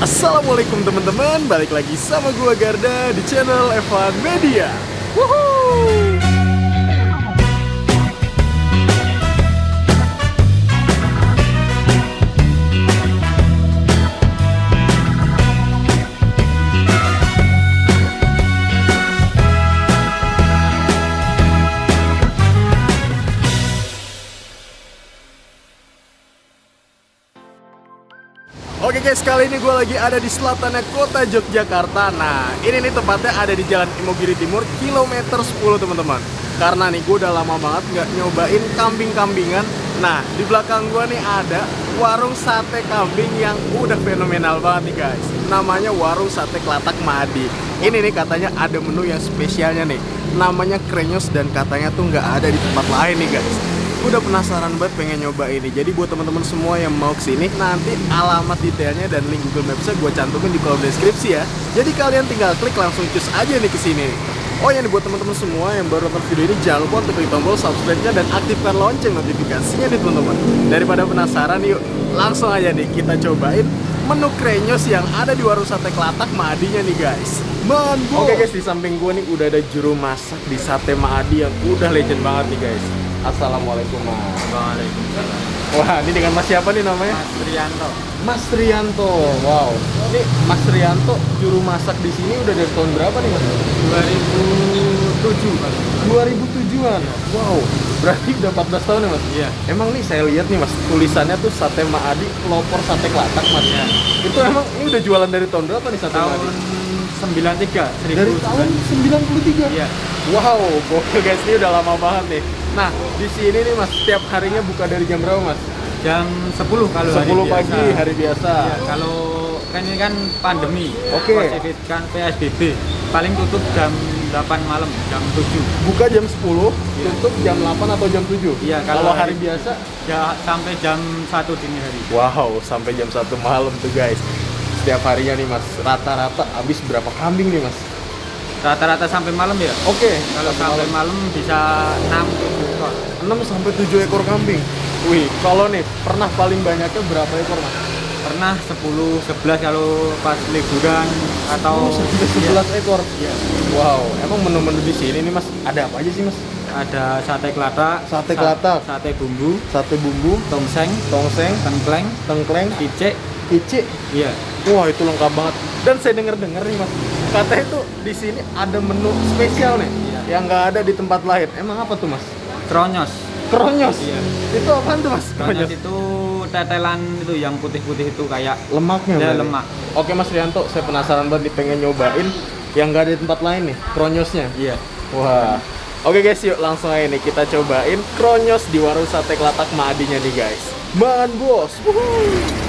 Assalamualaikum teman-teman, balik lagi sama gua Garda di channel Evan Media. Woohoo! Oke guys, kali ini gue lagi ada di selatannya kota Yogyakarta. Nah, ini nih tempatnya ada di Jalan Imogiri Timur, kilometer 10 teman-teman. Karena nih gue udah lama banget nggak nyobain kambing-kambingan. Nah, di belakang gue nih ada warung sate kambing yang udah fenomenal banget nih guys. Namanya Warung Sate Kelatak Madi. Ini nih katanya ada menu yang spesialnya nih. Namanya krenyos dan katanya tuh nggak ada di tempat lain nih guys. Udah penasaran banget pengen nyoba ini. Jadi buat teman-teman semua yang mau kesini, nanti alamat detailnya dan link Google Maps-nya gue cantumin di kolom deskripsi ya. Jadi kalian tinggal klik langsung cus aja nih kesini. Oh ya nih buat teman-teman semua yang baru nonton video ini, jangan lupa untuk klik tombol subscribe-nya dan aktifkan lonceng notifikasinya nih teman-teman. Daripada penasaran, yuk langsung aja nih kita cobain menu krenyos yang ada di Warung Sate Kelatak Maadinya nih guys. Oke guys, di samping gue nih udah ada juru masak di Sate Maadi yang udah legend banget nih guys. Assalamualaikum Mas. Waalaikumsalam. Wah, ini dengan Mas siapa nih namanya? Mas Trianto. Mas Trianto. Wow. Ini Mas Trianto juru masak di sini udah dari tahun berapa nih Mas? 2007. 2007-an. Wow. Berarti udah 14 tahun ya Mas? Iya. Emang nih saya lihat nih Mas, tulisannya tuh Sate Maadi, pelopor sate Kelatak Mas. Iya. Itu emang ini udah jualan dari tahun berapa nih Sate Tahun Maadi? 93. Dari tahun 93. Iya. Wow, gokil guys, ini udah lama banget nih. Nah, di sini nih Mas, setiap harinya buka dari jam berapa Mas? Jam 10 kalau 10 hari biasa. pagi, hari biasa. Iya, kalau kan ini kan pandemi. Oke. Positif kan PSBB. Paling tutup jam 8 malam, jam 7. Buka jam 10, Iya. tutup jam 8 atau jam 7? Iya, Kalau hari biasa? ya sampai jam 1 dini hari. Wow, sampai jam 1 malam tuh guys. Setiap harinya nih Mas, rata-rata habis berapa kambing nih Mas? Rata-rata sampai malam ya. Oke, Kalau sampai malam bisa 6-7 ekor. 6 sampai 7 ekor kambing. Wih, kalau nih pernah paling banyaknya berapa ekor Mas? Pernah 10, 11 kalau pas liburan atau 10 sampai 11 ekor. Iya. Wow, emang menu-menu di sini nih Mas, ada apa aja sih Mas? Ada sate kelatak, Sate kelatak. sate bumbu, Sate bumbu, tongseng, tongseng, tengkleng, tengkleng, kicek. kicik. Iya. Wah, itu lengkap banget. Dan saya dengar-dengar nih Mas, katanya tuh di sini ada menu spesial nih, Iya. yang nggak ada di tempat lain. Emang apa tuh Mas? Kronyos. Kronyos. Iya. Itu apaan tuh Mas? Kronyos itu tetelan itu yang putih-putih itu kayak Lemaknya. ya, berarti? lemak. Oke Mas Rianto, saya penasaran banget nih, pengen nyobain yang nggak ada di tempat lain nih, kronyosnya. Iya. Wah. Oke guys, yuk langsung aja nih kita cobain kronyos di Warung Sate Kelatak Maadinya nih guys. Man bos. Wuhu.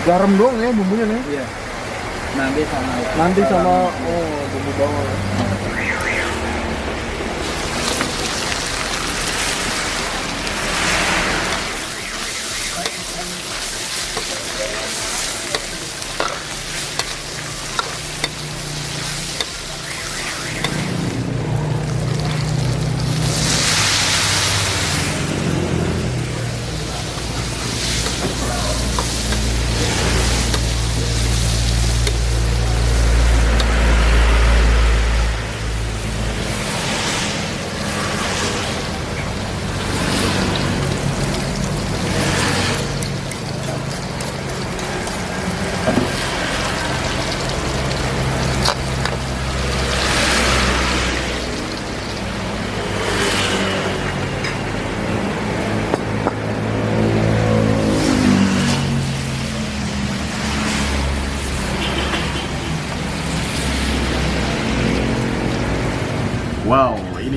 Garam doang ya bumbunya nih. Iya. Nanti sama bumbu bawang.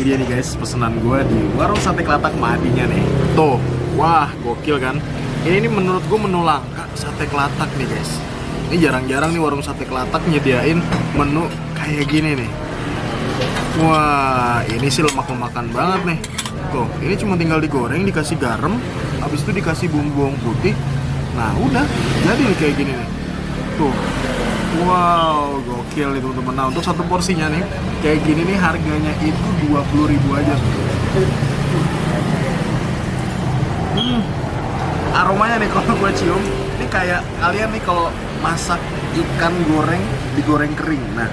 dia nih guys, pesanan gue di warung sate kelatak Madinya nih. Tuh, wah gokil kan. Ini menurut gue menu langka sate kelatak nih guys. Ini jarang-jarang nih warung sate kelatak nyediain menu kayak gini nih. Wah, ini sih lemak-lemakan banget nih. Tuh, ini cuma tinggal digoreng, dikasih garam, habis itu dikasih bumbu bawang putih. Nah, udah jadi nih kayak gini nih. Tuh. Wow, gokil nih teman-teman. Nah, untuk satu porsinya nih kayak gini nih harganya itu 20.000 aja. Aromanya nih kalau gue cium, ini kayak kalian nih kalau masak ikan goreng digoreng kering. Nah,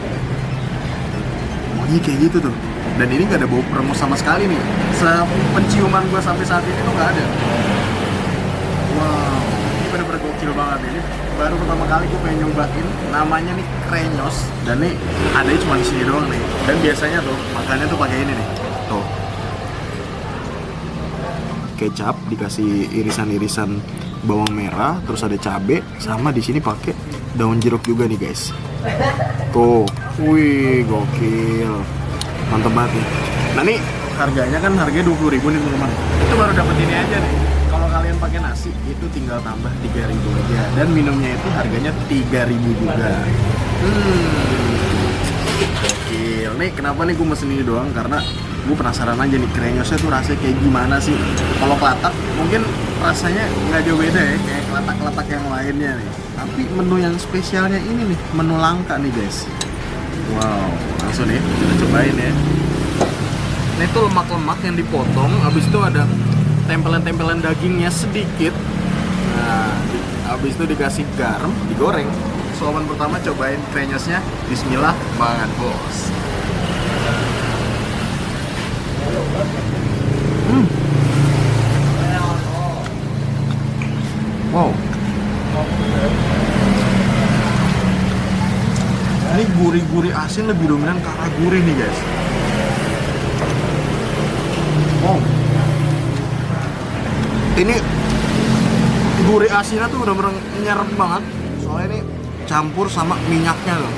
kayak gitu tuh. Dan ini nggak ada bau peremus sama sekali nih. Penciuman gue sampai saat ini tuh nggak ada. Wow, ini bener-bener gokil banget ini. Baru pertama kali gue pengen nyobain. Namanya nih krenyos. Dan nih adanya cuma di sini doang nih. Dan biasanya tuh makannya tuh pakai ini nih. Tuh. Kecap dikasih irisan-irisan bawang merah, terus ada cabe, sama di sini pakai daun jeruk juga nih guys. Tuh, wih gokil, mantep banget nih. Nah nih harganya kan harganya 20.000 nih teman-teman. Itu baru dapat ini aja nih. Kalau kalian pakai nasi itu tinggal tambah 3.000 aja. Dan minumnya itu harganya 3.000 juga. Gokil. Nih kenapa nih gue mesen ini doang? Karena gue penasaran aja nih krenyosnya tuh rasanya kayak gimana sih. Kalau kelatak mungkin rasanya nggak jauh beda ya kayak kelatak-kelatak yang lainnya nih. Tapi menu yang spesialnya ini nih, menu langka nih guys. Wow, langsung nih kita cobain ya. Nah itu lemak-lemak yang dipotong, habis itu ada tempelan-tempelan dagingnya sedikit. Nah, habis itu dikasih garam, digoreng. Soalan pertama cobain krenyosnya. Bismillah, banget bos. Wow. Ini gurih-gurih asin lebih dominan ke arah gurih nih guys. Wow. Ini gurih asinnya tuh bener-bener nyerep banget. Soalnya ini campur sama minyaknya loh.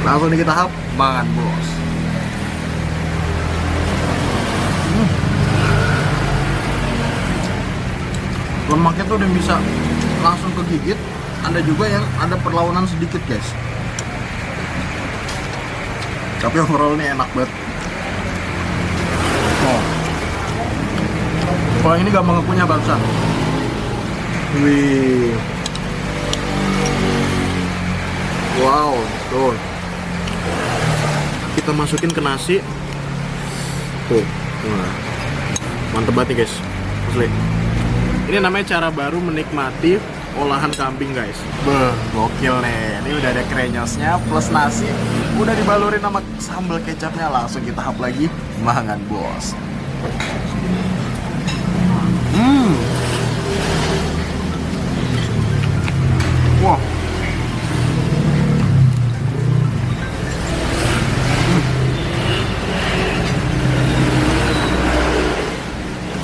Langsung kita hap, makan bos. Lemaknya tuh udah bisa langsung kegigit. Ada juga yang ada perlawanan sedikit guys. Tapi overall ini enak banget. Oh. Kalau ini gampang punya barusan. Wih. Wow, tuh. Kita masukin ke nasi. Tuh. Nah. Mantep banget nih guys. Asli. Ini namanya cara baru menikmati olahan kambing guys. Beuh, gokil nih. Ini udah ada krenyosnya plus nasi. Udah dibalurin sama sambal kecapnya. Langsung kita hap lagi. Mangan bos. Wah.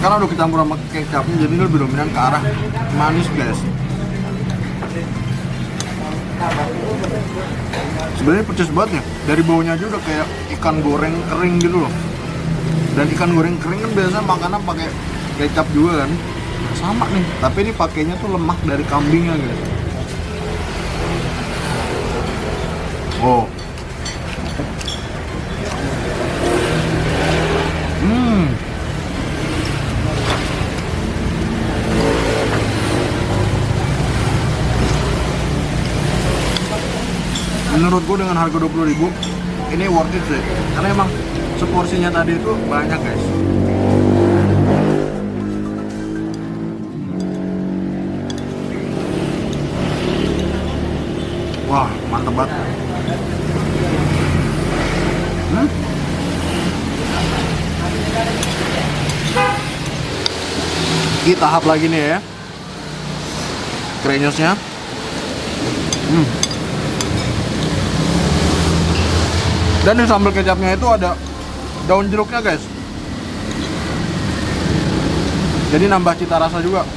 Karena udah kecampur sama kecapnya, jadi ini lebih dominan ke arah manis guys. Sebenarnya percis banget ya. Dari baunya aja udah kayak ikan goreng kering gitu loh. Dan ikan goreng kering kan biasanya makanan pakai kecap juga kan. Nah, sama nih, tapi ini pakainya tuh lemak dari kambingnya guys. Oh. Menurut gue dengan harga 20.000 ini worth it sih. Karena emang seporsinya tadi itu banyak guys. Wah, mantep banget. Kita hap lagi nih ya krenyosnya. Dan di sambal kecapnya itu ada daun jeruknya guys. Jadi nambah cita rasa juga.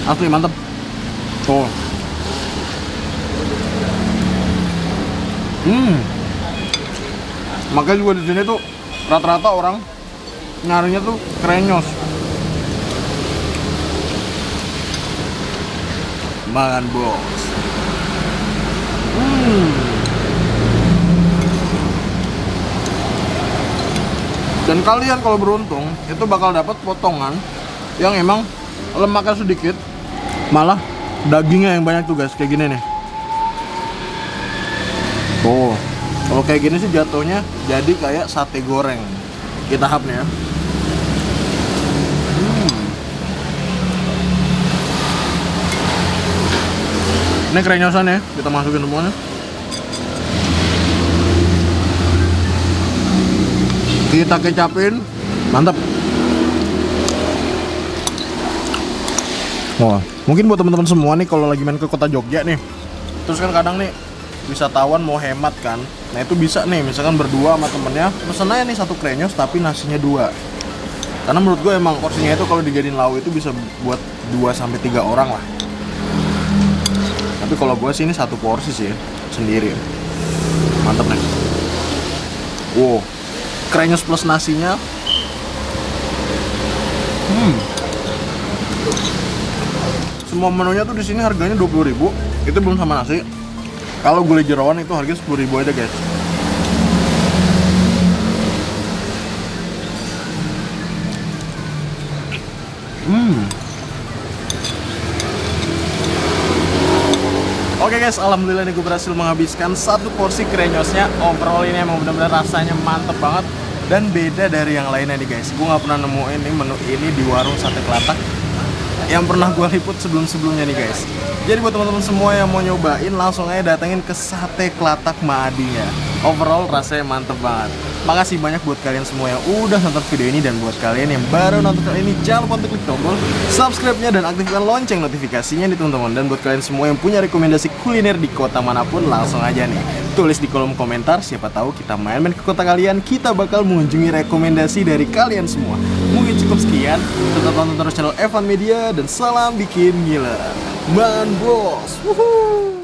Asli mantep. Tuh. Makanya juga di sini tuh Rata-rata orang nyarinya tuh krenyos. Makan bos. Dan kalian kalau beruntung itu bakal dapat potongan yang emang lemaknya sedikit, malah dagingnya yang banyak tuh guys, kayak gini nih. Tuh, kalau kayak gini sih jatuhnya jadi kayak sate goreng. Kita tahapnya ya. Ini krenyosan ya, kita masukin semuanya. Kita kecapin, mantap. Wah, mungkin buat teman-teman semua nih kalau lagi main ke kota Jogja nih, terus kan kadang nih wisatawan mau hemat kan, nah itu bisa nih, misalkan berdua sama temennya, pesen aja nih satu krenyos tapi nasinya 2. Karena menurut gue emang porsinya itu kalau dijadiin lauk itu bisa buat 2-3 orang lah. Tapi kalau gue sih ini satu porsi sih sendiri. Mantap nih. Wow, krenyos plus nasinya. Semua menunya tuh di sini harganya 20.000. Itu belum sama nasi. Kalau gulai jerawan itu harganya 10.000 aja guys. Oke guys, alhamdulillah nih gue berhasil menghabiskan satu porsi krenyosnya. Overall ini emang benar-benar rasanya mantep banget dan beda dari yang lainnya nih guys. Gue nggak pernah nemuin nih menu ini di warung sate Kelatak yang pernah gue liput sebelum-sebelumnya nih guys. Jadi buat teman-teman semua yang mau nyobain, langsung aja datengin ke sate Kelatak Maadinya. Overall rasanya mantep banget. Makasih banyak buat kalian semua yang udah nonton video ini, dan buat kalian yang baru nonton kali ini, jangan lupa untuk klik tombol subscribe-nya dan aktifkan lonceng notifikasinya nih teman-teman. Dan buat kalian semua yang punya rekomendasi kuliner di kota manapun, langsung aja nih tulis di kolom komentar. Siapa tahu kita main-main ke kota kalian, kita bakal mengunjungi rekomendasi dari kalian semua. Mungkin cukup sekian. Tetap tonton terus channel Evan Media dan salam bikin gila. Man Bros. Woohoo.